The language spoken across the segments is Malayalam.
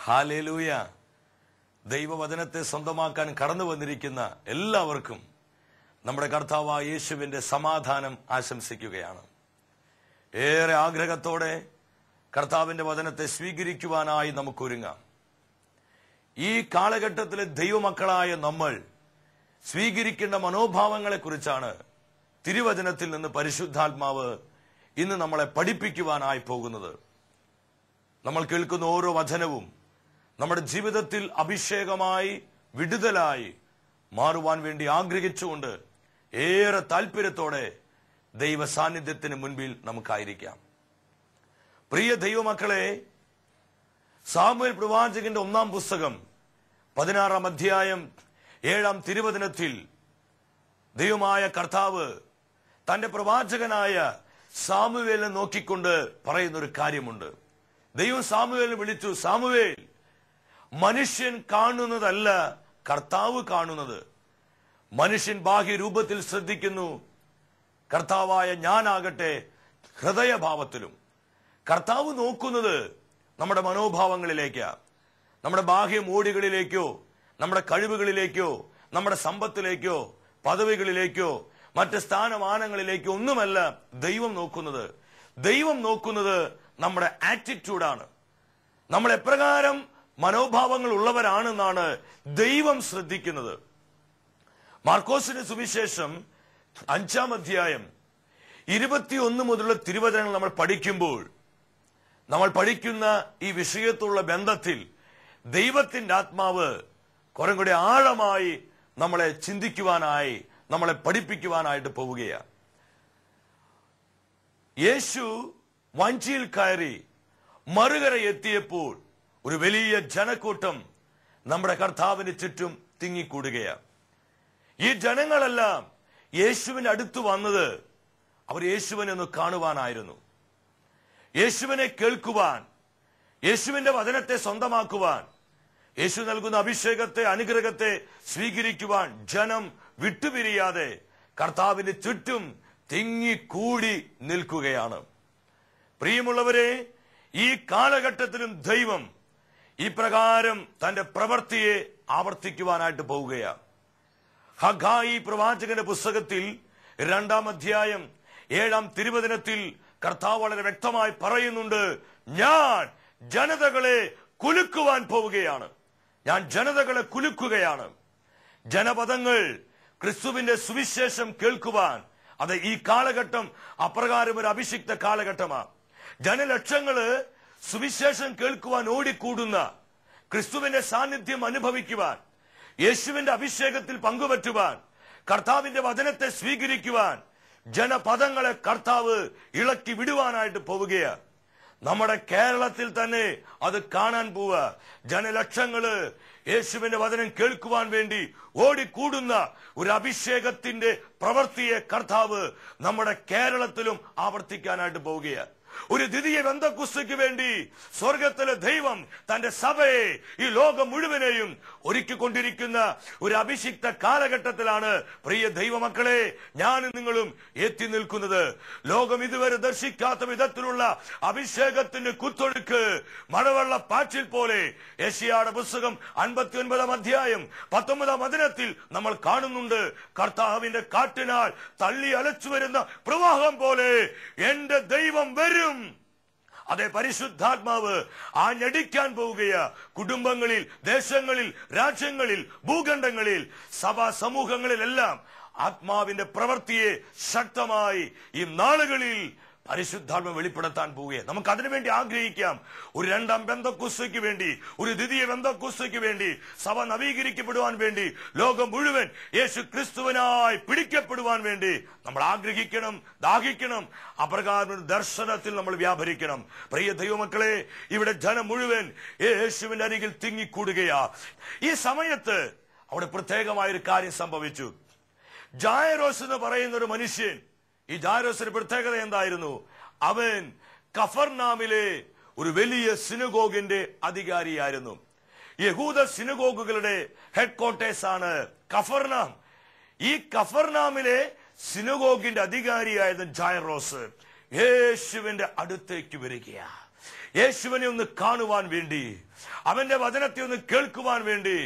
ഹല്ലേലൂയ. ദൈവവചനത്തെ സ്വന്തമാക്കാൻ കടന്നു വന്നിരിക്കുന്ന എല്ലാവർക്കും നമ്മുടെ കർത്താവായ യേശുവിന്റെ സമാധാനം ആശംസിക്കുകയാണ്. ഏറെ ആഗ്രഹത്തോടെ കർത്താവിന്റെ വചനത്തെ സ്വീകരിക്കുവാനായി നമുക്കൊരുങ്ങാം. ഈ കാലഘട്ടത്തിലെ ദൈവമക്കളായ നമ്മൾ സ്വീകരിക്കേണ്ട മനോഭാവങ്ങളെ കുറിച്ചാണ് തിരുവചനത്തിൽ നിന്ന് പരിശുദ്ധാത്മാവ് ഇന്ന് നമ്മളെ പഠിപ്പിക്കുവാനായി പോകുന്നത്. നമ്മൾ കേൾക്കുന്ന ഓരോ വചനവും നമ്മുടെ ജീവിതത്തിൽ അഭിഷേകമായി വിടുതലായി മാറുവാൻ വേണ്ടി ആഗ്രഹിച്ചുകൊണ്ട് ഏറെ താല്പര്യത്തോടെ ദൈവ സാന്നിധ്യത്തിന് മുൻപിൽ നമുക്കായിരിക്കാം. പ്രിയ ദൈവമക്കളെ, സാമുവേൽ പ്രവാചകന്റെ 1-ാം പുസ്തകം 16-ാം അധ്യായം 7-ാം തിരുവചനത്തിൽ ദൈവമായ കർത്താവ് തന്റെ പ്രവാചകനായ സാമുവേലിനെ നോക്കിക്കൊണ്ട് പറയുന്നൊരു കാര്യമുണ്ട്. ദൈവം സാമുവേലിനെ വിളിച്ചു, സാമുവേൽ, മനുഷ്യൻ കാണുന്നതല്ല കർത്താവ് കാണുന്നത്. മനുഷ്യൻ ബാഹ്യരൂപത്തിൽ ശ്രദ്ധിക്കുന്നു, കർത്താവായ ഞാനാകട്ടെ ഹൃദയഭാവത്തിലും. കർത്താവ് നോക്കുന്നത് നമ്മുടെ മനോഭാവങ്ങളിലേക്കാ. നമ്മുടെ ബാഹ്യ മോടികളിലേക്കോ നമ്മുടെ കഴിവുകളിലേക്കോ നമ്മുടെ സമ്പത്തിലേക്കോ പദവികളിലേക്കോ മറ്റ് സ്ഥാനമാനങ്ങളിലേക്കോ ഒന്നുമല്ല ദൈവം നോക്കുന്നത്. ദൈവം നോക്കുന്നത് നമ്മുടെ ആറ്റിറ്റ്യൂഡാണ്. നമ്മൾ എപ്രകാരം മനോഭാവങ്ങൾ ഉള്ളവരാണെന്നാണ് ദൈവം ശ്രദ്ധിക്കുന്നത്. മാർക്കോസിന്റെ സുവിശേഷം 5-ാം അധ്യായം 21 മുതലുള്ള തിരുവചനങ്ങൾ നമ്മൾ പഠിക്കുമ്പോൾ നമ്മൾ പഠിക്കുന്ന ഈ വിഷയത്തുള്ള ബന്ധത്തിൽ ദൈവത്തിന്റെ ആത്മാവ് കുറെ കൂടി ആഴമായി നമ്മളെ ചിന്തിക്കുവാനായി നമ്മളെ പഠിപ്പിക്കുവാനായിട്ട് പോവുകയാണ്. യേശു വഞ്ചിയിൽ കയറി മറുകര എത്തിയപ്പോൾ ഒരു വലിയ ജനക്കൂട്ടം നമ്മുടെ കർത്താവിന് ചുറ്റും തിങ്ങിക്കൂടുകയാണ്. ഈ ജനങ്ങളെല്ലാം യേശുവിന്റെ അടുത്ത് വന്നത് അവർ യേശുവിനെ ഒന്ന് കാണുവാനായിരുന്നു. യേശുവിനെ കേൾക്കുവാൻ, യേശുവിന്റെ വചനത്തെ സ്വന്തമാക്കുവാൻ, യേശു നൽകുന്ന അഭിഷേകത്തെ അനുഗ്രഹത്തെ സ്വീകരിക്കുവാൻ ജനം വിട്ടുപിരിയാതെ കർത്താവിന് ചുറ്റും തിങ്ങിക്കൂടി നിൽക്കുകയാണ്. പ്രിയമുള്ളവരെ, ഈ കാലഘട്ടത്തിലും ദൈവം ഈ പ്രകാരം തന്റെ പ്രവൃത്തിയെ ആവർത്തിക്കുവാനായിട്ട് പോവുകയാണ്. ഹഗായി പ്രവാചകന്റെ പുസ്തകത്തിൽ 2-ാം അധ്യായം 7-ാം തിരുവചനത്തിൽ കർത്താവ് വളരെ വ്യക്തമായി പറയുന്നുണ്ട്, ഞാൻ ജനതകളെ കുലുക്കുവാൻ പോവുകയാണ്. ഞാൻ ജനതകളെ കുലുക്കുകയാണ്. ജനപദങ്ങൾ ക്രിസ്തുവിന്റെ സുവിശേഷം കേൾക്കുവാൻ, അത് ഈ കാലഘട്ടം അപ്രകാരം ഒരു അഭിഷിക്ത കാലഘട്ടമാണ്. ജനലക്ഷങ്ങള് സുവിശേഷം കേൾക്കുവാൻ ഓടിക്കൂടുന്ന, ക്രിസ്തുവിന്റെ സാന്നിധ്യം അനുഭവിക്കുവാൻ, യേശുവിന്റെ അഭിഷേകത്തിൽ പങ്കുപറ്റുവാൻ, കർത്താവിന്റെ വചനത്തെ സ്വീകരിക്കുവാൻ ജനപദങ്ങളെ കർത്താവ് ഇളക്കി വിടുവാനായിട്ട് പോവുകയാണ്. നമ്മുടെ കേരളത്തിൽ തന്നെ അത് കാണാൻ പോവുക. ജനലക്ഷങ്ങള് യേശുവിന്റെ വചനം കേൾക്കുവാൻ വേണ്ടി ഓടിക്കൂടുന്ന ഒരു അഭിഷേകത്തിന്റെ പ്രവൃത്തിയെ കർത്താവ് നമ്മുടെ കേരളത്തിലും ആവർത്തിക്കാനായിട്ട് പോവുകയാണ്. ഒരു ദ്വിതീയ പെന്തക്കോസ്തയ്ക്ക് വേണ്ടി സ്വർഗത്തിലെ ദൈവം തന്റെ സഭയെ, ഈ ലോകം മുഴുവനെയും ഒരുക്കിക്കൊണ്ടിരിക്കുന്ന ഒരു അഭിഷിക്ത കാലഘട്ടത്തിലാണ് പ്രിയ ദൈവമക്കളെ ഞാനും നിങ്ങളും എത്തി നിൽക്കുന്നത്. ലോകം ഇതുവരെ ദർശിക്കാത്ത വിധത്തിലുള്ള അഭിഷേകത്തിന്റെ കുത്തൊഴുക്ക് മഴവെള്ള പാച്ചിൽ പോലെ യെശയ്യായുടെ പുസ്തകം 59-ാം അധ്യായം 19-ാം വചനത്തിൽ നമ്മൾ കാണുന്നുണ്ട്. കർത്താവിന്റെ കാറ്റിനാൽ തള്ളി അലച്ചു വരുന്ന പ്രവാഹം പോലെ എന്റെ ദൈവം വരും. അതേ, പരിശുദ്ധാത്മാവ് ആഞ്ഞടിക്കാൻ പോവുകയാ. കുടുംബങ്ങളിൽ, ദേശങ്ങളിൽ, രാജ്യങ്ങളിൽ, ഭൂഖണ്ഡങ്ങളിൽ, സഭാ സമൂഹങ്ങളിലെല്ലാം ആത്മാവിന്റെ പ്രവൃത്തിയെ ശക്തമായി ഈ നാളുകളിൽ പരിശുദ്ധാത്മ വെളിപ്പെടുത്താൻ പോവുകയാണ്. നമുക്ക് അതിനുവേണ്ടി ആഗ്രഹിക്കാം. ഒരു 2-ാം പെന്തക്കോസ്തയ്ക്ക് വേണ്ടി, ഒരു ദ്വിതീയ പെന്തക്കോസ്തയ്ക്ക് വേണ്ടി, സഭ നവീകരിക്കപ്പെടുവാൻ വേണ്ടി, ലോകം മുഴുവൻ യേശു ക്രിസ്തുവിനായി പിടിക്കപ്പെടുവാൻ വേണ്ടി നമ്മൾ ആഗ്രഹിക്കണം, ദാഹിക്കണം. അപ്രകാരം ദർശനത്തിൽ നമ്മൾ വ്യാപരിക്കണം. പ്രിയ ദൈവമക്കളെ, ഇവിടെ ജനം മുഴുവൻ യേശുവിന്റെ അരികിൽ തിങ്ങിക്കൂടുകയാ. ഈ സമയത്ത് അവിടെ പ്രത്യേകമായൊരു കാര്യം സംഭവിച്ചു. ജായറോസ് എന്ന് പറയുന്ന ഒരു മനുഷ്യൻ, ഈ ജായറോസിന്റെ പ്രത്യേകത എന്തായിരുന്നു? അവൻ കഫർനാമിലെ ഒരു വലിയ സിനഗോഗിന്റെ അധികാരിയായിരുന്നു. യഹൂദ സിനഗോഗുകളുടെ ഹെഡ് ക്വാർട്ടേഴ്സ് ആണ് കഫർനാം. ഈ കഫർനാമിലെ സിനഗോഗിന്റെ അധികാരിയായിരുന്ന ജായറോസ് യേശുവിന്റെ അടുത്തേക്ക് വരികയാ. യേശുവിനെ ഒന്ന് കാണുവാൻ വേണ്ടി, അവന്റെ വചനത്തെ ഒന്ന് കേൾക്കുവാൻ വേണ്ടി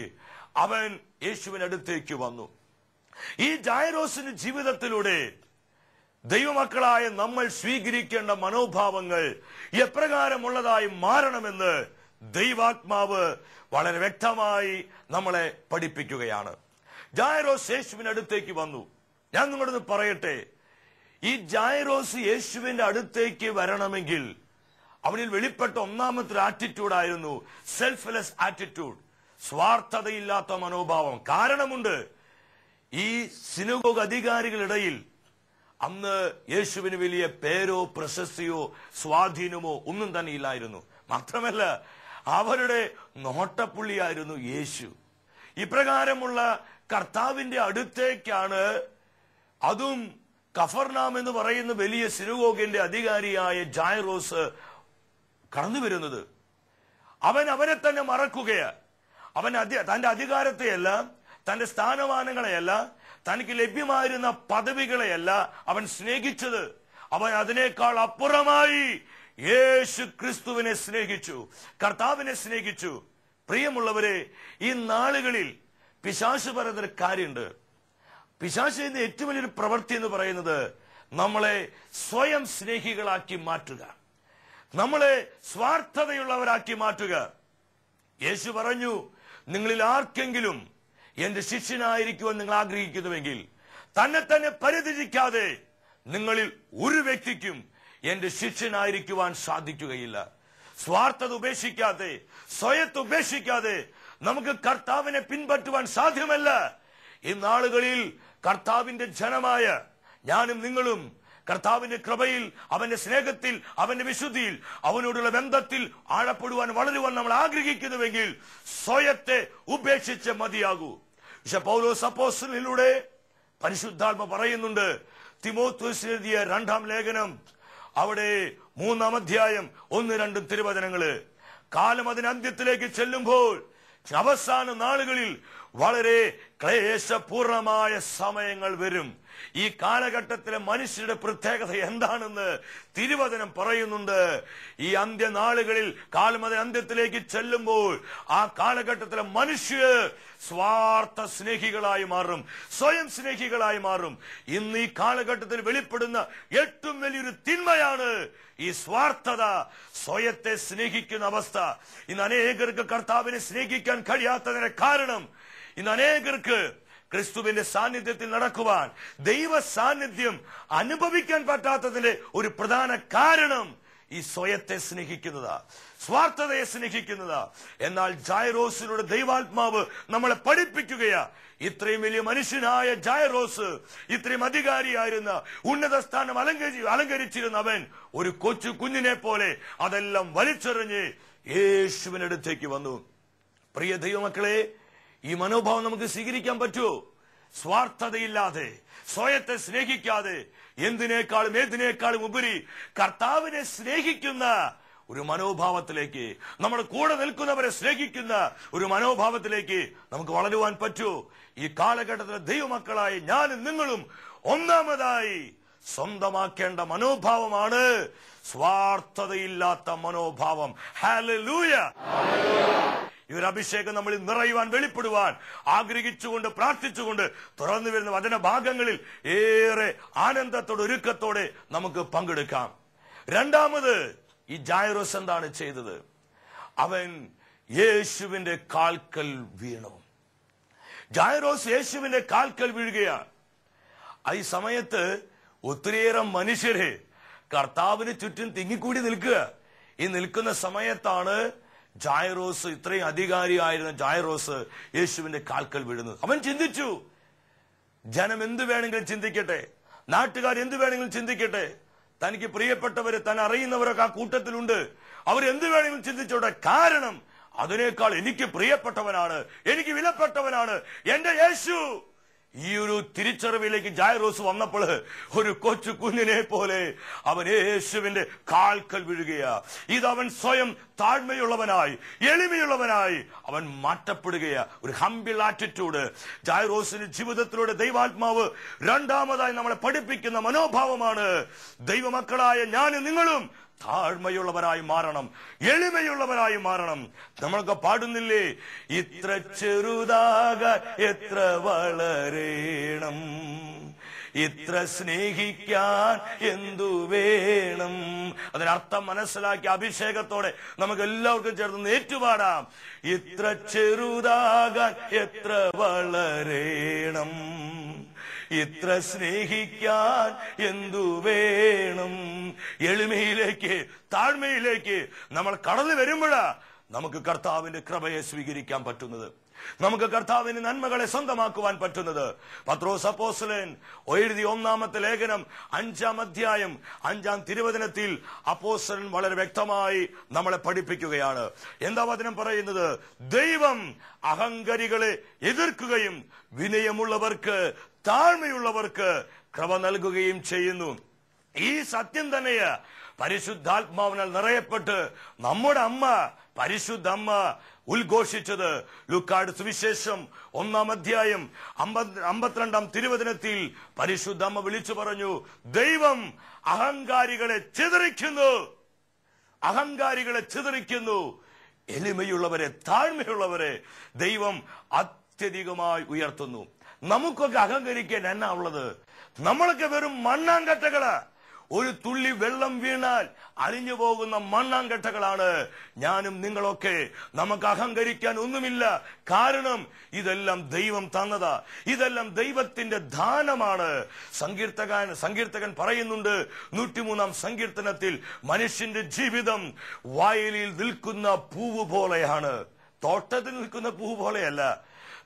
അവൻ യേശുവിന്റെ അടുത്തേക്ക് വന്നു. ഈ ജായിറോസിന്റെ ജീവിതത്തിലൂടെ ദൈവമക്കളായ നമ്മൾ സ്വീകരിക്കേണ്ട മനോഭാവങ്ങൾ എപ്രകാരമുള്ളതായി മാറണമെന്ന് ദൈവാത്മാവ് വളരെ വ്യക്തമായി നമ്മളെ പഠിപ്പിക്കുകയാണ്. ജായിറോസ് യേശുവിന്റെ അടുത്തേക്ക് വന്നു. ഞാൻ നിങ്ങളോട് പറയട്ടെ, ഈ ജായിറോസ് യേശുവിന്റെ അടുത്തേക്ക് വരണമെങ്കിൽ അവനിൽ വെളിപ്പെട്ട ഒന്നാമത്തെ ആറ്റിറ്റ്യൂഡായിരുന്നു സെൽഫ്ലെസ് ആറ്റിറ്റ്യൂഡ്, സ്വാർത്ഥതയില്ലാത്ത മനോഭാവം. കാരണമുണ്ട്, ഈ സിനഗോഗ് അധികാരികളിടയിൽ അന്ന് യേശുവിന് വലിയ പേരോ പ്രശസ്തിയോ സ്വാധീനമോ ഒന്നും തന്നെ ഇല്ലായിരുന്നു. മാത്രമല്ല, അവരുടെ നോട്ടപ്പുള്ളിയായിരുന്നു യേശു. ഇപ്രകാരമുള്ള കർത്താവിന്റെ അടുത്തേക്കാണ്, അതും കഫർനാം എന്ന് പറയുന്ന വലിയ സിനഗോഗിന്റെ അധികാരിയായ ജായിറോസ് കടന്നു വരുന്നത്. അവനെ തന്നെ മറക്കുകയാണ്. അവൻ തന്റെ അധികാരത്തെയല്ല, തന്റെ സ്ഥാനമാനങ്ങളെയല്ല, തനിക്ക് ലഭ്യമായിരുന്ന പദവികളെയല്ല അവൻ സ്നേഹിച്ചത്. അവൻ അതിനേക്കാൾ അപ്പുറമായി യേശു ക്രിസ്തുവിനെ സ്നേഹിച്ചു, കർത്താവിനെ സ്നേഹിച്ചു. പ്രിയമുള്ളവരെ, ഈ നാളുകളിൽ പിശാച് പറയുന്നൊരു കാര്യമുണ്ട്. പിശാചിന്റെ ഏറ്റവും വലിയൊരു പ്രവൃത്തി എന്ന് പറയുന്നത് നമ്മളെ സ്വയം സ്നേഹികളാക്കി മാറ്റുക, നമ്മളെ സ്വാർത്ഥതയുള്ളവരാക്കി മാറ്റുക. യേശു പറഞ്ഞു, നിങ്ങളിൽ ആർക്കെങ്കിലും എന്റെ ശിഷ്യനായിരിക്കുവാൻ നിങ്ങൾ ആഗ്രഹിക്കുന്നുവെങ്കിൽ തന്നെ തന്നെ പരിത്യജിക്കാതെ നിങ്ങളിൽ ഒരു വ്യക്തിക്കും എന്റെ ശിഷ്യനായിരിക്കുവാൻ സാധിക്കുകയില്ല. സ്വാർത്ഥത ഉപേക്ഷിക്കാതെ, സ്വയത്തെ ഉപേക്ഷിക്കാതെ നമുക്ക് കർത്താവിനെ പിൻപറ്റുവാൻ സാധ്യമല്ല. ഈ നാളുകളിൽ കർത്താവിന്റെ ജനമായ ഞാനും നിങ്ങളും കർത്താവിന്റെ കൃപയിൽ, അവന്റെ സ്നേഹത്തിൽ, അവന്റെ വിശുദ്ധിയിൽ, അവനോടുള്ള ബന്ധത്തിൽ ആഴപ്പെടുവാൻ, വളരുവാൻ നമ്മൾ ആഗ്രഹിക്കുന്നുവെങ്കിൽ സ്വയത്തെ ഉപേക്ഷിച്ച് മതിയാകൂ. പക്ഷെ പൗലോസ് അപ്പോസ്തലനിലൂടെ പരിശുദ്ധാത്മ പറയുന്നുണ്ട്, തിമോഥെയോസിന് എഴുതിയ 2-ാം ലേഖനം, അവിടെ 3-ാം അധ്യായം 1-2 തിരുവചനങ്ങള്, കാലം അതിന് അന്ത്യത്തിലേക്ക് ചെല്ലുമ്പോൾ അവസാന നാളുകളിൽ വളരെ ക്ലേശപൂർണമായ സമയങ്ങൾ വരും. ഈ കാലഘട്ടത്തിലെ മനുഷ്യരുടെ പ്രത്യേകത എന്താണെന്ന് തിരുവചനം പറയുന്നുണ്ട്. ഈ അന്ത്യനാളുകളിൽ, കാലം അതിന് അന്ത്യത്തിലേക്ക് ചെല്ലുമ്പോൾ ആ കാലഘട്ടത്തിലെ മനുഷ്യർ സ്വാർത്ഥ സ്നേഹികളായി മാറും, സ്വയം സ്നേഹികളായി മാറും. ഇന്ന് ഈ കാലഘട്ടത്തിൽ വെളിപ്പെടുന്ന ഏറ്റവും വലിയൊരു തിന്മയാണ് ഈ സ്വാർത്ഥത, സ്വയത്തെ സ്നേഹിക്കുന്ന അവസ്ഥ. ഇന്ന് അനേകർക്ക് കർത്താവിനെ സ്നേഹിക്കാൻ കഴിയാത്തതിന് കാരണം, ഇന്ന് അനേകർക്ക് ക്രിസ്തുവിന്റെ സാന്നിധ്യത്തിൽ നടക്കുവാൻ, ദൈവ സാന്നിധ്യം അനുഭവിക്കാൻ പറ്റാത്തതിന്റെ ഒരു പ്രധാന കാരണം ഈ സ്വയത്തെ സ്നേഹിക്കുന്നതാ, സ്വാർത്ഥതയെ സ്നേഹിക്കുന്നതാ. എന്നാൽ ജായിറോസിലൂടെ ദൈവാത്മാവ് നമ്മളെ പഠിപ്പിക്കുകയാ. ഇത്രയും വലിയ മനുഷ്യനായ ജായിറോസ്, ഇത്രയും അധികാരിയായിരുന്ന, ഉന്നത സ്ഥാനം അലങ്കരിച്ചിരുന്ന അവൻ ഒരു കൊച്ചു കുഞ്ഞിനെ പോലെ അതെല്ലാം വലിച്ചെറിഞ്ഞ് യേശുവിനടുത്തേക്ക് വന്നു. പ്രിയ ദൈവമക്കളെ, ഈ മനോഭാവം നമുക്ക് സ്വീകരിക്കാൻ പറ്റുമോ? സ്വാർത്ഥതയില്ലാതെ, സ്വയത്തെ സ്നേഹിക്കാതെ, ഏതിനേക്കാളും ഉപരി കർത്താവിനെ സ്നേഹിക്കുന്ന ഒരു മനോഭാവത്തിലേക്ക്, നമ്മുടെ കൂടെ നിൽക്കുന്നവരെ സ്നേഹിക്കുന്ന ഒരു മനോഭാവത്തിലേക്ക് നമുക്ക് വളരുവാൻ പറ്റൂ. ഈ കാലഘട്ടത്തിലെ ദൈവമക്കളായ ഞാനും നിങ്ങളും ഒന്നാമതായി സ്വന്തമാക്കേണ്ട മനോഭാവമാണ് സ്വാർത്ഥതയില്ലാത്ത മനോഭാവം. ഹല്ലേലൂയ! ഈ ഒരു അഭിഷേകം നമ്മളിൽ നിറയുവാൻ, വെളിപ്പെടുവാൻ ആഗ്രഹിച്ചുകൊണ്ട്, പ്രാർത്ഥിച്ചുകൊണ്ട് തുറന്നു വരുന്ന വചനഭാഗങ്ങളിൽ ഏറെ ആനന്ദത്തോടെ, ഒരുക്കത്തോടെ നമുക്ക് പങ്കെടുക്കാം. രണ്ടാമത്, ഈ ജായിറോസ് എന്താണ് ചെയ്തത്? അവൻ യേശുവിന്റെ കാൽക്കൽ വീണു. ജായിറോസ് യേശുവിന്റെ കാൽക്കൽ വീഴുകയാണ്. ഈ സമയത്ത് ഒത്തിരിയേറെ മനുഷ്യരെ കർത്താവിന് ചുറ്റും തിങ്ങിക്കൂടി നിൽക്കുക. ഈ നിൽക്കുന്ന സമയത്താണ് ജായിറോസ്, ഇത്രയും അധികാരിയായിരുന്ന ജായിറോസ് യേശുവിന്റെ കാൽക്കൽ വീഴുന്നത്. അവൻ ചിന്തിച്ചു, ജനം എന്ത് വേണമെങ്കിലും ചിന്തിക്കട്ടെ, നാട്ടുകാർ എന്ത് വേണമെങ്കിലും ചിന്തിക്കട്ടെ, തനിക്ക് പ്രിയപ്പെട്ടവര്, താൻ അറിയുന്നവരൊക്കെ ആ കൂട്ടത്തിലുണ്ട്, അവരെന്ത് വേണമെങ്കിലും ചിന്തിച്ചോട്ടെ. കാരണം അതിനേക്കാൾ എനിക്ക് പ്രിയപ്പെട്ടവനാണ്, എനിക്ക് വിലപ്പെട്ടവനാണ് എന്റെ യേശു. ഈ ഒരു തിരിച്ചറിവിലേക്ക് ജായിറോസ് വന്നപ്പോൾ ഒരു കൊച്ചു കുഞ്ഞിനെ പോലെ അവൻ യേശുവിന്റെ കാൽക്കൽ വീഴുകയാ. ഇതവൻ സ്വയം താഴ്മയുള്ളവനായി, എളിമയുള്ളവനായി അവൻ മാറ്റപ്പെടുകയാ. ഒരു ഹംബിൾ ആറ്റിറ്റ്യൂഡ്. ജായിറോസിന്റെ ജീവിതത്തിലൂടെ ദൈവാത്മാവ് രണ്ടാമതായി നമ്മളെ പഠിപ്പിക്കുന്ന മനോഭാവമാണ്, ദൈവമക്കളായ ഞാനും നിങ്ങളും താഴ്മയുള്ളവരായി മാറണം, എളിമയുള്ളവരായി മാറണം. നമ്മളൊക്കെ പാടുന്നില്ലേ, ഇത്ര ചെറുതാകാൻ എത്ര വളരേണം, ഇത്ര സ്നേഹിക്കാൻ എന്തു വേണം. അതിനർത്ഥം മനസ്സിലാക്കി അഭിഷേകത്തോടെ നമുക്ക് എല്ലാവർക്കും ചേർന്ന് ഏറ്റുപാടാം. ഇത്ര ചെറുതാകാൻ എത്ര വളരേണം, ഇത്ര സ്നേഹിക്കാൻ എന്തു വേണം. എളിമയിലേക്ക്, താഴ്മയിലേക്ക് നമ്മൾ കടന്നു വരുമ്പോഴാ നമുക്ക് കർത്താവിന്റെ കൃപയെ സ്വീകരിക്കാൻ പറ്റുന്നത്, നമുക്ക് കർത്താവിന്റെ നന്മകളെ സ്വന്തമാക്കുവാൻ പറ്റുന്നത്. പത്രോസ് അപ്പോസ്തലൻ എഴുതിയ 1-ാമത്തെ ലേഖനം 5-ാം അധ്യായം 5-ാം തിരുവചനത്തിൽ അപ്പോസ്തലൻ വളരെ വ്യക്തമായി നമ്മളെ പഠിപ്പിക്കുകയാണ്. എന്താ വചനം പറയുന്നത്? ദൈവം അഹങ്കാരികളെ എതിർക്കുകയും വിനയമുള്ളവർക്ക്, താഴ്മയുള്ളവർക്ക് കൃപ നൽകുകയും ചെയ്യുന്നു. ഈ സത്യം തന്നെയാ പരിശുദ്ധാത്മാവിനാൽ നിറയപ്പെട്ട് നമ്മുടെ അമ്മ, പരിശുദ്ധ അമ്മ ഉദ്ഘോഷിച്ചത്. ലൂക്കായുടെ സുവിശേഷം 1-ാം അധ്യായം 52-ാം തിരുവചനത്തിൽ പരിശുദ്ധ അമ്മ വിളിച്ചു പറഞ്ഞു, ദൈവം അഹങ്കാരികളെ ചിതറിക്കുന്നു, അഹങ്കാരികളെ ചിതറിക്കുന്നു, എളിമയുള്ളവരെ, താഴ്മയുള്ളവരെ ദൈവം അത്യധികമായി ഉയർത്തുന്നു. നമുക്കൊക്കെ അഹങ്കരിക്കാൻ എന്നാ ഉള്ളത്? നമ്മളൊക്കെ വെറും മണ്ണാങ്കട്ടകള്. ഒരു തുള്ളി വെള്ളം വീണാൽ അലിഞ്ഞു പോകുന്ന മണ്ണാങ്കട്ടകളാണ് ഞാനും നിങ്ങളൊക്കെ. നമുക്ക് അഹങ്കരിക്കാൻ ഒന്നുമില്ല. കാരണം ഇതെല്ലാം ദൈവം തന്നതാ, ഇതെല്ലാം ദൈവത്തിന്റെ ദാനമാണ്. സങ്കീർത്തകൻ പറയുന്നുണ്ട് 103-ാം സങ്കീർത്തനത്തിൽ, മനുഷ്യന്റെ ജീവിതം വയലിൽ നിൽക്കുന്ന പൂവ് പോലെയാണ്. തോട്ടത്തിൽ നിൽക്കുന്ന പൂവ് പോലെയല്ല.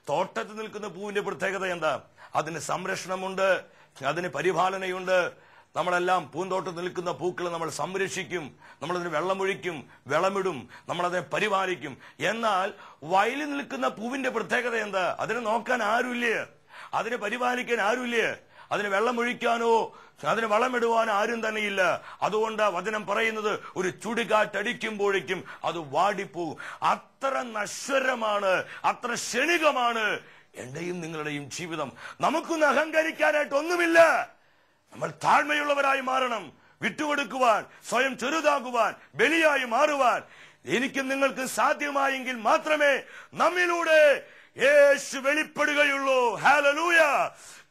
തോട്ടത്തിൽ നിൽക്കുന്ന പൂവിന്റെ പ്രത്യേകത എന്താ? അതിന് സംരക്ഷണമുണ്ട്, അതിന് പരിപാലനയുണ്ട്. നമ്മളെല്ലാം പൂന്തോട്ടത്തിൽ നിൽക്കുന്ന പൂക്കൾ നമ്മൾ സംരക്ഷിക്കും, നമ്മളതിന് വെള്ളമൊഴിക്കും, വിളമിടും, നമ്മളതിനെ പരിപാലിക്കും. എന്നാൽ വയലിൽ നിൽക്കുന്ന പൂവിന്റെ പ്രത്യേകത എന്താ? അതിനെ നോക്കാൻ ആരുമില്ലേ, അതിനെ പരിപാലിക്കാൻ ആരുമില്ലേ, അതിന് വെള്ളമൊഴിക്കാനോ അതിന് വളമിടുവാനോ ആരും തന്നെയില്ല. അതുകൊണ്ട് വചനം പറയുന്നത്, ഒരു ചുടുകാറ്റടിക്കുമ്പോഴേക്കും അത് വാടിപ്പോകും. അത്ര നശ്വരമാണ്, അത്ര ക്ഷണികമാണ് എന്റെയും നിങ്ങളുടെയും ജീവിതം. നമുക്കൊന്നും അഹങ്കരിക്കാനായിട്ട് ഒന്നുമില്ല. നമ്മൾ താഴ്മയുള്ളവരായി മാറണം, വിട്ടുകൊടുക്കുവാൻ, സ്വയം ചെറുതാകുവാൻ, ബലിയായി മാറുവാൻ എനിക്കും നിങ്ങൾക്കും സാധ്യമായെങ്കിൽ മാത്രമേ നമ്മിലൂടെ യേശു വെളിപ്പെടുകയുള്ളൂ. ഹല്ലേലൂയ!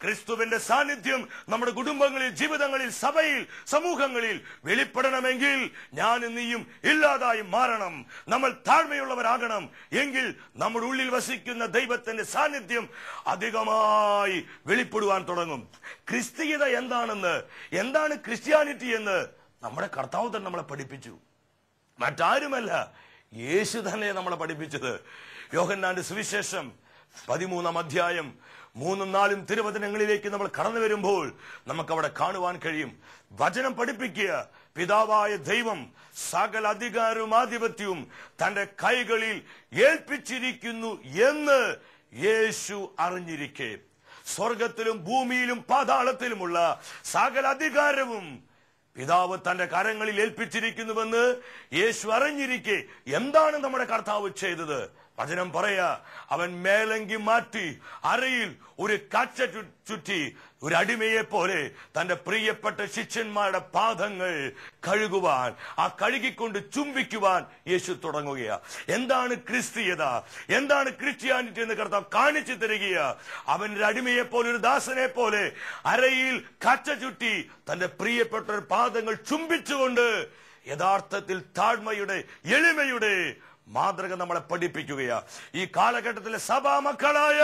ക്രിസ്തുവിന്റെ സാന്നിധ്യം നമ്മുടെ കുടുംബങ്ങളിൽ, ജീവിതങ്ങളിൽ, സഭയിൽ, സമൂഹങ്ങളിൽ വെളിപ്പെടണമെങ്കിൽ ഞാനും നീയും ഇല്ലാതായി മാറണം. നമ്മൾ താഴ്മയുള്ളവരാകണം. എങ്കിൽ നമ്മുടെ ഉള്ളിൽ വസിക്കുന്ന ദൈവത്തിന്റെ സാന്നിധ്യം അധികമായി വെളിപ്പെടുവാൻ തുടങ്ങും. ക്രിസ്തീയത എന്താണെന്ന്, എന്താണ് ക്രിസ്ത്യാനിറ്റി എന്ന് നമ്മുടെ കർത്താവ് തന്നെ നമ്മളെ പഠിപ്പിച്ചു. മറ്റാരുമല്ല, യേശു തന്നെ നമ്മളെ പഠിപ്പിച്ചത്. യോഹന്നാന്റെ സുവിശേഷം 13-ാം അധ്യായം 3-4 തിരുവചനങ്ങളിലേക്ക് നമ്മൾ കടന്നു വരുമ്പോൾ നമുക്കവിടെ കാണുവാൻ കഴിയും. വചനം പഠിപ്പിക്കുക, പിതാവായ ദൈവം സകല അധികാരവും ആധിപത്യവും തന്റെ കൈകളിൽ ഏൽപ്പിച്ചിരിക്കുന്നു എന്ന് യേശു അറിഞ്ഞിരിക്കെ, സ്വർഗത്തിലും ഭൂമിയിലും പാതാളത്തിലുമുള്ള സകല അധികാരവും പിതാവ് തന്റെ കരങ്ങളിൽ ഏൽപ്പിച്ചിരിക്കുന്നുവെന്ന് യേശു അറിഞ്ഞിരിക്കെ എന്താണ് നമ്മുടെ കർത്താവ് ചെയ്തത്? വചനം പറയാ, അവൻ മേലങ്കി മാറ്റി അരയിൽ ഒരു കച്ച ചുറ്റി ഒരു അടിമയെ പോലെ തന്റെ പ്രിയപ്പെട്ട ശിഷ്യന്മാരുടെ പാദങ്ങൾ കഴുകുവാൻ, ആ കഴുകിക്കൊണ്ട് ചുംബിക്കുവാൻ യേശു തുടങ്ങുകയാ. എന്താണ് ക്രിസ്തീയത, എന്താണ് ക്രിസ്ത്യാനിറ്റി എന്ന് കർത്താവ് കാണിച്ചു തരികയാ. അവന്റെ അടിമയെ പോലെ, ഒരു ദാസനെ പോലെ അരയിൽ കച്ച ചുറ്റി തന്റെ പ്രിയപ്പെട്ട പാദങ്ങൾ ചുംബിച്ചുകൊണ്ട് യഥാർത്ഥത്തിൽ താഴ്മയുടെ, എളിമയുടെ മാതൃക നമ്മളെ പഠിപ്പിക്കുകയാ. ഈ കാലഘട്ടത്തിലെ സഭാ മക്കളായ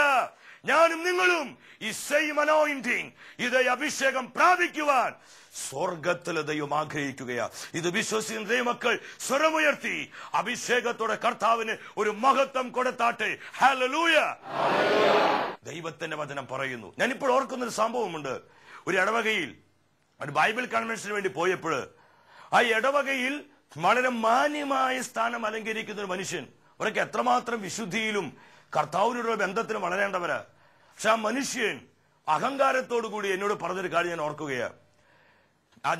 ഞാനും നിങ്ങളും ഈ സെയിം അനോയിന്റിംഗ്, ഇതേ അഭിഷേകം പ്രാപിക്കുവാൻ സ്വർഗത്തിലെ ദൈവം ആഗ്രഹിക്കുകയാ. ഇത് വിശ്വസിക്കുന്ന ദൈവമക്കൾ സ്വരമുയർത്തി അഭിഷേകത്തോടെ കർത്താവിന് ഒരു മഹത്വം കൊടുത്താട്ടെ. ഹല്ലേലൂയ! ദൈവത്തിന്റെ വചനം പറയുന്നു. ഞാനിപ്പോൾ ഓർക്കുന്നൊരു സംഭവമുണ്ട്. ഒരു ഇടവകയിൽ ഒരു ബൈബിൾ കൺവെൻഷന് വേണ്ടി പോയപ്പോൾ ആ ഇടവകയിൽ വളരെ മാന്യമായ സ്ഥാനം അലങ്കരിക്കുന്ന ഒരു മനുഷ്യൻ, അവരൊക്കെ എത്രമാത്രം വിശുദ്ധിയിലും കർത്താവിനോടുള്ള ബന്ധത്തിലും വളരേണ്ടവരാ. പക്ഷെ ആ മനുഷ്യൻ അഹങ്കാരത്തോടു കൂടി എന്നോട് പറഞ്ഞൊരു കാര്യം ഞാൻ ഓർക്കുകയാണ്.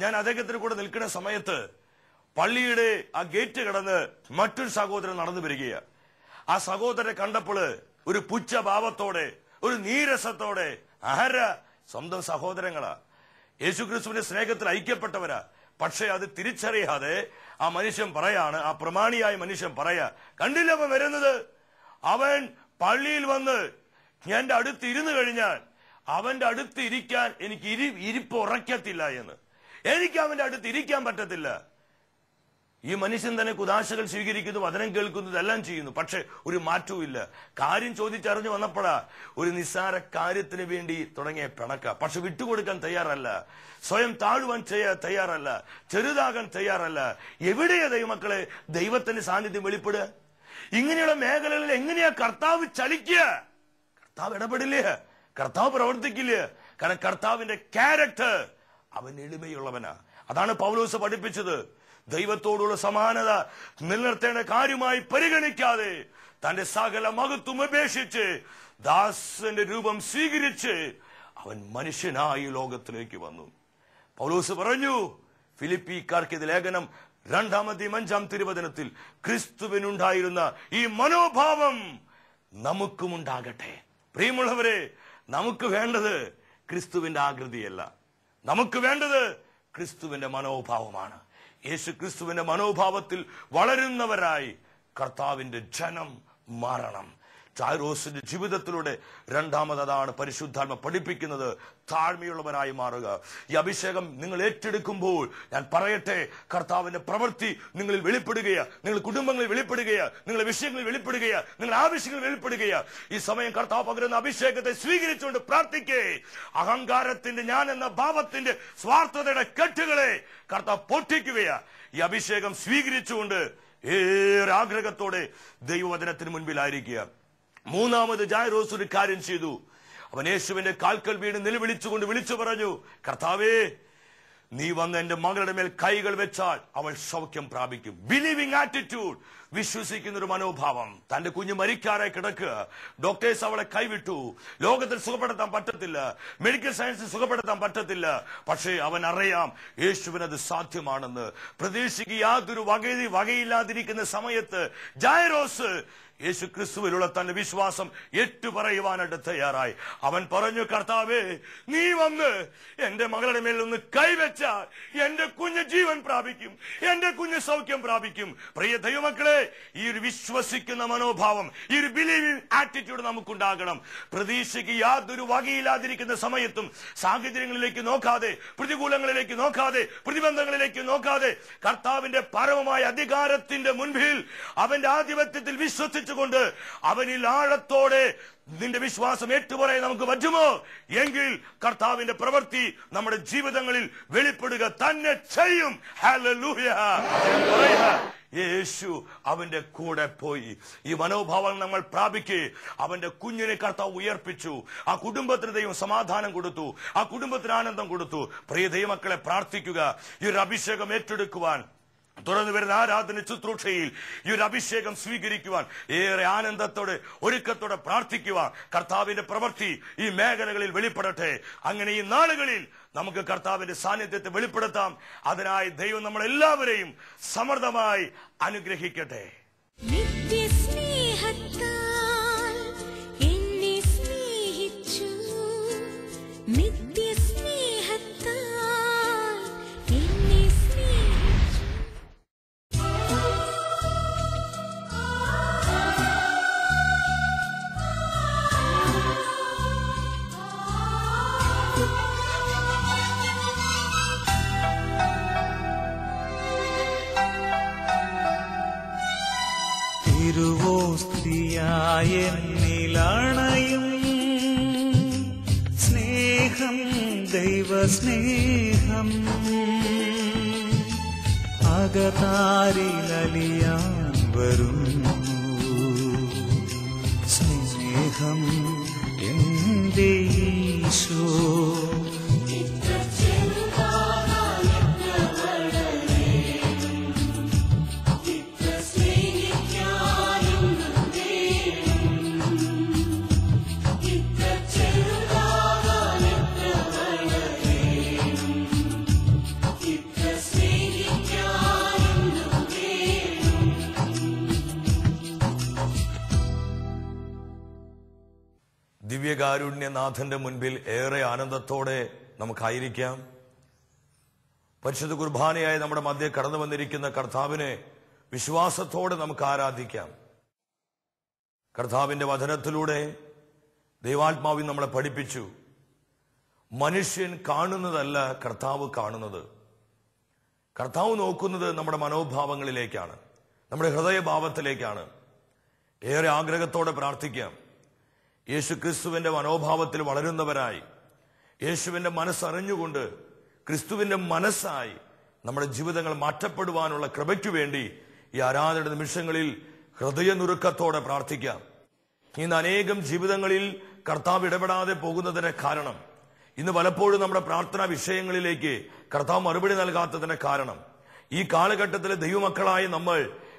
ഞാൻ അദ്ദേഹത്തിന് കൂടെ നിൽക്കുന്ന സമയത്ത് പള്ളിയുടെ ആ ഗേറ്റ് കടന്ന് മറ്റൊരു സഹോദരൻ നടന്നു വരികയാണ്. ആ സഹോദരനെ കണ്ടപ്പോൾ ഒരു പുച്ഛഭാവത്തോടെ, ഒരു നീരസത്തോടെ, ആരാ? സ്വന്തം സഹോദരങ്ങളാ, യേശുക്രിസ്തുവിന്റെ സ്നേഹത്തിൽ ഐക്യപ്പെട്ടവരാ. പക്ഷെ അത് തിരിച്ചറിയാതെ ആ മനുഷ്യൻ പറയാണ്, ആ പ്രമാണിയായ മനുഷ്യൻ പറയാ, കണ്ടില്ല അവൻ വരുന്നത്, അവൻ പള്ളിയിൽ വന്ന് എന്റെ അടുത്ത് ഇരുന്ന് കഴിഞ്ഞാൽ അവന്റെ അടുത്ത് ഇരിക്കാൻ എനിക്ക് ഇരിപ്പ് ഉറക്കത്തില്ല എന്ന്, എനിക്ക് അവന്റെ അടുത്ത് ഇരിക്കാൻ പറ്റത്തില്ല. ഈ മനുഷ്യൻ തന്നെ കുദാശകൾ സ്വീകരിക്കുന്നു, വചനം കേൾക്കുന്നു, ഇതെല്ലാം ചെയ്യുന്നു, പക്ഷെ ഒരു മാറ്റവും ഇല്ല. കാര്യം ചോദിച്ചറിഞ്ഞു വന്നപ്പോഴാ ഒരു നിസ്സാര കാര്യത്തിന് വേണ്ടി തുടങ്ങിയ പിണക്ക. പക്ഷെ വിട്ടുകൊടുക്കാൻ തയ്യാറല്ല, സ്വയം താഴുവാൻ തയ്യാറല്ല, ചെറുതാകാൻ തയ്യാറല്ല. എവിടെയാ ദൈവമക്കളെ ദൈവത്തിന്റെ സാന്നിധ്യം വെളിപ്പെടുക? ഇങ്ങനെയുള്ള മേഖലകളിൽ എങ്ങനെയാ കർത്താവ് ചലിക്കുക? കർത്താവ് ഇടപെടില്ലേ, കർത്താവ് പ്രവർത്തിക്കില്ലേ? കാരണം കർത്താവിന്റെ ക്യാരക്ടർ, അവൻ എളിമയുള്ളവനാ. അതാണ് പൗലോസ് പഠിപ്പിച്ചത്. ദൈവത്തോടുള്ള സമാനത നിലനിർത്തേണ്ട കാര്യമായി പരിഗണിക്കാതെ തന്റെ സകല മഹത്വം ഉപേക്ഷിച്ച് ദാസന്റെ രൂപം സ്വീകരിച്ച് അവൻ മനുഷ്യനായി ലോകത്തിലേക്ക് വന്നു. പൗലോസ് പറഞ്ഞു, ഫിലിപ്പിക്കാർക്ക് ഇത് ലേഖനം 2:5 ക്രിസ്തുവിനുണ്ടായിരുന്ന ഈ മനോഭാവം നമുക്കുമുണ്ടാകട്ടെ. പ്രിയമുള്ളവരെ, നമുക്ക് വേണ്ടത് ക്രിസ്തുവിന്റെ ആകൃതിയല്ല, നമുക്ക് വേണ്ടത് ക്രിസ്തുവിന്റെ മനോഭാവമാണ്. യേശു ക്രിസ്തുവിന്റെ മനോഭാവത്തിൽ വളരുന്നവരായി കർത്താവിന്റെ ജനം മാറണം. ജായിറോസിന്റെ ജീവിതത്തിലൂടെ രണ്ടാമതാണ് പരിശുദ്ധാത്മ പഠിപ്പിക്കുന്നത്, താഴ്മയുള്ളവരായി മാറുക. ഈ അഭിഷേകം നിങ്ങൾ ഏറ്റെടുക്കുമ്പോൾ ഞാൻ പറയട്ടെ, കർത്താവിന്റെ പ്രവൃത്തി നിങ്ങളിൽ വെളിപ്പെടുകയാ, നിങ്ങൾ കുടുംബങ്ങളിൽ വെളിപ്പെടുകയാ, നിങ്ങളുടെ വിഷയങ്ങളിൽ വെളിപ്പെടുകയാ, നിങ്ങളുടെ ആവശ്യങ്ങൾ വെളിപ്പെടുകയാ. ഈ സമയം കർത്താവ് പകരുന്ന അഭിഷേകത്തെ സ്വീകരിച്ചുകൊണ്ട് പ്രാർത്ഥിക്കേ. അഹങ്കാരത്തിന്റെ, ഞാൻ എന്ന ഭാവത്തിന്റെ, സ്വാർത്ഥതയുടെ കെട്ടുകളെ കർത്താവ് പൊട്ടിക്കുകയാ. ഈ അഭിഷേകം സ്വീകരിച്ചുകൊണ്ട് ഏറെ ആഗ്രഹത്തോടെ ദൈവവചനത്തിന് മുൻപിലായിരിക്കുക. മൂന്നാമത് ജായിറോസ് ഒരു കാര്യം ചെയ്തു. അവൻ യേശുവിന്റെ കാൽക്കൽ വീണ് നിലവിളിച്ചുകൊണ്ട് വിളിച്ചു പറഞ്ഞു, കർത്താവേ, നീ വന്ന് എന്റെ മകളുടെ മേൽ കൈകൾ വെച്ചാൽ അവൾ സൗഖ്യം പ്രാപിക്കും. ബിലീവിംഗ് ആറ്റിറ്റ്യൂഡ്, വിശ്വസിക്കുന്ന ഒരു മനോഭാവം. തന്റെ കുഞ്ഞ് മരിക്കാറായി കിടക്കുക, ഡോക്ടേഴ്സ് അവളെ കൈവിട്ടു, ലോകത്തിൽ സുഖപ്പെടുത്താൻ പറ്റത്തില്ല, മെഡിക്കൽ സയൻസിൽ സുഖപ്പെടുത്താൻ പറ്റത്തില്ല, പക്ഷേ അവൻ അറിയാം യേശുവിനത് സാധ്യമാണെന്ന്. പ്രതീക്ഷയ്ക്ക് യാതൊരു വകയില്ലാതിരിക്കുന്ന സമയത്ത് ജായിറോസ് യേശു ക്രിസ്തുവിലുള്ള തന്റെ വിശ്വാസം ഏറ്റുപറയുവാനായിട്ട് തയ്യാറായി. അവൻ പറഞ്ഞു, കർത്താവേ, നീ വന്ന് എന്റെ മകളുടെ മേൽ ഒന്ന് കൈവച്ചാൽ എന്റെ കുഞ്ഞ് ജീവൻ പ്രാപിക്കും, എന്റെ കുഞ്ഞ് സൗഖ്യം പ്രാപിക്കും. പ്രിയ ദൈവമക്കളെ, ഈ ഒരു വിശ്വസിക്കുന്ന മനോഭാവം, ഈ ഒരു ബിലീവിംഗ് ആറ്റിറ്റ്യൂഡ് നമുക്കുണ്ടാകണം. പ്രതീക്ഷയ്ക്ക് യാതൊരു വകയില്ലാതിരിക്കുന്ന സമയത്തും സാഹചര്യങ്ങളിലേക്ക് നോക്കാതെ, പ്രതികൂലങ്ങളിലേക്ക് നോക്കാതെ, പ്രതിബന്ധങ്ങളിലേക്ക് നോക്കാതെ, കർത്താവിന്റെ പരമമായ അധികാരത്തിന്റെ മുൻപിൽ അവന്റെ ആധിപത്യത്തിൽ വിശ്വസിച്ചുകൊണ്ട് അവനിൽ ആഴത്തോടെ നിന്റെ വിശ്വാസം ഏറ്റുപറയാൻ നമുക്ക് പറ്റുമോ? എങ്കിൽ കർത്താവിന്റെ പ്രവൃത്തി നമ്മുടെ ജീവിതങ്ങളിൽ വെളിപ്പെടുക തന്നെ ചെയ്യും. ഹല്ലേലൂയ. യേശു അവന്റെ കൂടെ പോയി. ഈ മനോഭാവം നമ്മൾ പ്രാപിക്കേ. അവന്റെ കുഞ്ഞിനെ കർത്താവ് ഉയർപ്പിച്ചു. ആ കുടുംബത്തിന് ദൈവം സമാധാനം കൊടുത്തു, ആ കുടുംബത്തിന് ആനന്ദം കൊടുത്തു. പ്രിയ ദൈവമക്കളെ, പ്രാർത്ഥിക്കുക ഈ ഒരു അഭിഷേകം ഏറ്റെടുക്കുവാൻ, തുറന്നു വരുന്ന ആരാധന ശുശ്രൂഷയിൽ ഈ ഒരു അഭിഷേകം സ്വീകരിക്കുവാൻ ഏറെ ആനന്ദത്തോടെ, ഒരുക്കത്തോടെ പ്രാർത്ഥിക്കുവാൻ. കർത്താവിന്റെ പ്രവൃത്തി ഈ മേഖലകളിൽ വെളിപ്പെടട്ടെ. അങ്ങനെ ഈ നാളുകളിൽ നമുക്ക് കർത്താവിന്റെ സാന്നിധ്യത്തെ വെളിപ്പെടുത്താം. അതിനായി ദൈവം നമ്മളെല്ലാവരെയും സമൃദ്ധമായി അനുഗ്രഹിക്കട്ടെ. എന്നിലണയും സ്നേഹം, ദൈവസ്നേഹം, അകതാരിലലിയാൻ വരുന്നു. സ്നേഹം എന്റെ ഈശോ, ദിവ്യകാരുണ്യനാഥന്റെ മുൻപിൽ ഏറെ ആനന്ദത്തോടെ നമുക്കായിരിക്കാം. പരിശുദ്ധ കുർബാനയായി നമ്മുടെ മധ്യേ കടന്നു വന്നിരിക്കുന്ന കർത്താവിനെ വിശ്വാസത്തോടെ നമുക്ക് ആരാധിക്കാം. കർത്താവിന്റെ വചനത്തിലൂടെ ദൈവാത്മാവിൽ നമ്മളെ പഠിപ്പിച്ചു, മനുഷ്യൻ കാണുന്നതല്ല കർത്താവ് കാണുന്നത്. കർത്താവ് നോക്കുന്നത് നമ്മുടെ മനോഭാവങ്ങളിലേക്കാണ്, നമ്മുടെ ഹൃദയഭാവത്തിലേക്കാണ്. ഏറെ ആഗ്രഹത്തോടെ പ്രാർത്ഥിക്കാം. യേശുക്രിസ്തുവിന്റെ മനോഭാവത്തിൽ വളരുന്നവരായി, യേശുവിന്റെ മനസ്സറിഞ്ഞുകൊണ്ട് ക്രിസ്തുവിന്റെ മനസ്സായി നമ്മുടെ ജീവിതങ്ങൾ മാറ്റപ്പെടുവാനുള്ള കൃപയ്ക്കു വേണ്ടി ഈ ആരാധന നിമിഷങ്ങളിൽ ഹൃദയനുറുക്കത്തോടെ പ്രാർത്ഥിക്കാം. ഇന്ന് അനേകം ജീവിതങ്ങളിൽ കർത്താവ് ഇടപെടാതെ പോകുന്നതിന് കാരണം, ഇന്ന് പലപ്പോഴും നമ്മുടെ പ്രാർത്ഥനാ വിഷയങ്ങളിലേക്ക് കർത്താവ് മറുപടി നൽകാത്തതിന് കാരണം, ഈ കാലഘട്ടത്തിലെ ദൈവമക്കളായ നമ്മൾ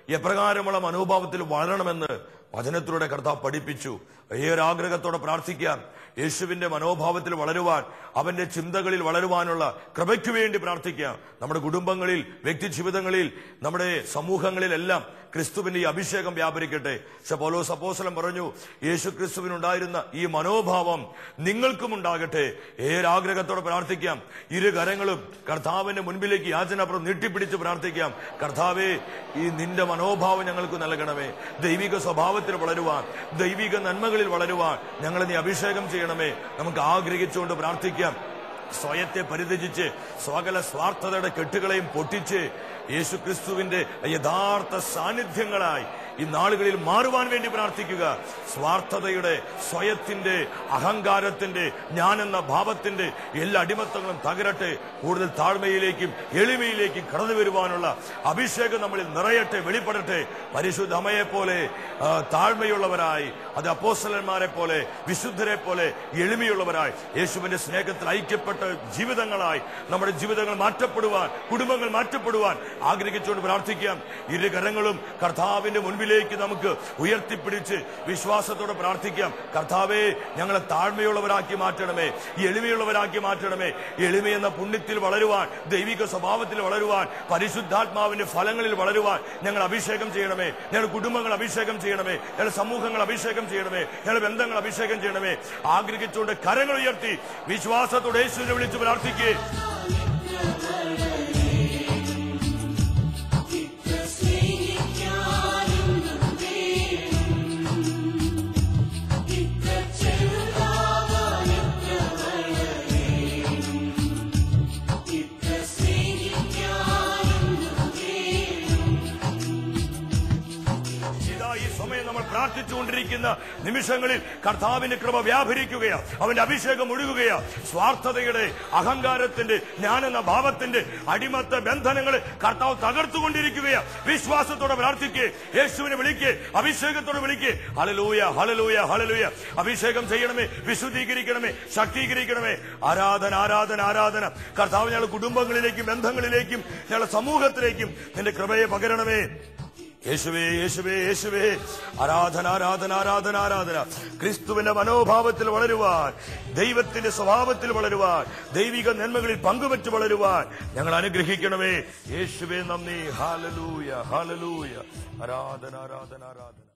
എപ്രകാരമുള്ള മനോഭാവത്തിൽ വളരണമെന്ന് വചനത്തിലൂടെ കർത്താവ് പഠിപ്പിച്ചു. ഏറെ ആഗ്രഹത്തോടെ പ്രാർത്ഥിക്കാം. യേശുവിന്റെ മനോഭാവത്തിൽ വളരുവാൻ, അവന്റെ ചിന്തകളിൽ വളരുവാനുള്ള കൃപയ്ക്കു വേണ്ടി പ്രാർത്ഥിക്കാം. നമ്മുടെ കുടുംബങ്ങളിൽ, വ്യക്തി ജീവിതങ്ങളിൽ, നമ്മുടെ സമൂഹങ്ങളിലെല്ലാം ക്രിസ്തുവിന്റെ ഈ അഭിഷേകം വ്യാപരിക്കട്ടെ. പൗലോസ് അപ്പോസ്തലൻ പറഞ്ഞു, യേശു ക്രിസ്തുവിനുണ്ടായിരുന്ന ഈ മനോഭാവം നിങ്ങൾക്കും ഉണ്ടാകട്ടെ. ഏറെ ആഗ്രഹത്തോടെ പ്രാർത്ഥിക്കാം. ഇരു കരങ്ങളും കർത്താവിന്റെ മുൻപിലേക്ക് യാചനാപുറം നീട്ടിപ്പിടിച്ച് പ്രാർത്ഥിക്കാം. കർത്താവേ, ഈ നിന്റെ മനോഭാവം ഞങ്ങൾക്ക് നൽകണമേ. ദൈവിക സ്വഭാവത്തിൽ വളരുവാൻ, ദൈവിക നന്മകളിൽ വളരുവാൻ ഞങ്ങളെ നീ അഭിഷേകം ചെയ്യണമേ. നമുക്ക് ആഗ്രഹിച്ചുകൊണ്ട് പ്രാർത്ഥിക്കാം. സ്വയത്തെ പരിത്യജിച്ച് സകല സ്വാർത്ഥതയുടെ കെട്ടുകളെയും പൊട്ടിച്ച് യേശുക്രിസ്തുവിന്റെ യഥാർത്ഥ സാന്നിധ്യങ്ങളായി ഈ നാളുകളിൽ മാറുവാൻ വേണ്ടി പ്രാർത്ഥിക്കുക. സ്വാർത്ഥതയുടെ, സ്വയത്തിന്റെ, അഹങ്കാരത്തിന്റെ, ഞാനെന്ന ഭാവത്തിന്റെ എല്ലാ അടിമത്തങ്ങളും തകരട്ടെ. കൂടുതൽ താഴ്മയിലേക്കും എളിമയിലേക്കും കടന്നു വരുവാനുള്ള അഭിഷേകം നമ്മളിൽ നിറയട്ടെ, വെളിപ്പെടട്ടെ. പരിശുദ്ധ അമ്മയെ പോലെ താഴ്മയുള്ളവരായി, അത് അപ്പോസ്തലന്മാരെ പോലെ, വിശുദ്ധരെ പോലെ എളിമയുള്ളവരായി, യേശുവിന്റെ സ്നേഹത്തിൽ ഐക്യപ്പെട്ട ജീവിതങ്ങളായി നമ്മുടെ ജീവിതങ്ങൾ മാറ്റപ്പെടുവാൻ, കുടുംബങ്ങൾ മാറ്റപ്പെടുവാൻ ആഗ്രഹിച്ചുകൊണ്ട് പ്രാർത്ഥിക്കാം. ഇരു കരങ്ങളും കർത്താവിന്റെ മുൻപിലേക്ക് നമുക്ക് ഉയർത്തിപ്പിടിച്ച് വിശ്വാസത്തോടെ പ്രാർത്ഥിക്കാം. കർത്താവേ, ഞങ്ങളെ താഴ്മയുള്ളവരാക്കി മാറ്റണമേ, എളിമയുള്ളവരാക്കി മാറ്റണമേ. എളിമയെന്ന പുണ്യത്തിൽ വളരുവാൻ, ദൈവിക സ്വഭാവത്തിൽ വളരുവാൻ, പരിശുദ്ധാത്മാവിന്റെ ഫലങ്ങളിൽ വളരുവാൻ ഞങ്ങൾ അഭിഷേകം ചെയ്യണമേ. ഞങ്ങളുടെ കുടുംബങ്ങൾ അഭിഷേകം ചെയ്യണമേ. ഞങ്ങളുടെ സമൂഹങ്ങൾ അഭിഷേകം ചെയ്യണമേ. ഞങ്ങളുടെ ബന്ധങ്ങൾ അഭിഷേകം ചെയ്യണമേ. ആഗ്രഹിച്ചുകൊണ്ട് കരങ്ങൾ ഉയർത്തി വിശ്വാസത്തോടെ യേശുവിനെ വിളിച്ച് പ്രാർത്ഥിക്കേ. പ്രാർത്ഥിച്ചുകൊണ്ടിരിക്കുന്ന നിമിഷങ്ങളിൽ കർത്താവിന്റെ കൃപ വ്യാപരിക്കുകയാണ്, അവന്റെ അഭിഷേകം ഒഴുകുകയാണ്. സ്വാർത്ഥതയുടെ, അഹങ്കാരത്തിന്റെ, ഞാനെന്ന ഭാവത്തിന്റെ അടിമത്ത ബന്ധനങ്ങളെ കർത്താവ് തകർത്തുകൊണ്ടിരിക്കുകയാണ്. വിശ്വാസത്തോടെ പ്രാർത്ഥിക്കേ, യേശുവിനെ വിളിക്കേ, അഭിഷേകത്തോടെ വിളിക്കേ. Hallelujah, hallelujah, hallelujah. അഭിഷേകം ചെയ്യണമേ, വിശുദ്ധീകരിക്കണമേ, ശക്തീകരിക്കണമേ. ആരാധന, ആരാധന, ആരാധന. കർത്താവ് ഞങ്ങളുടെ കുടുംബങ്ങളിലേക്കും ബന്ധങ്ങളിലേക്കും ഞങ്ങളുടെ സമൂഹത്തിലേക്കും നിന്റെ കൃപയെ പകരണമേ. യേശുവേ, യേശുവേ, യേശുവേ. ആരാധന, ആരാധന, ആരാധന, ആരാധന. ക്രിസ്തുവിന്റെ മനോഭാവത്തിൽ വളരുവാൻ, ദൈവത്തിന്റെ സ്വഭാവത്തിൽ വളരുവാൻ, ദൈവിക നന്മകളിൽ പങ്കുവെച്ച് വളരുവാൻ ഞങ്ങൾ അനുഗ്രഹിക്കണമേ. യേശുവേ നന്ദി. Hallelujah, hallelujah. ആരാധന, ആരാധന, ആരാധന.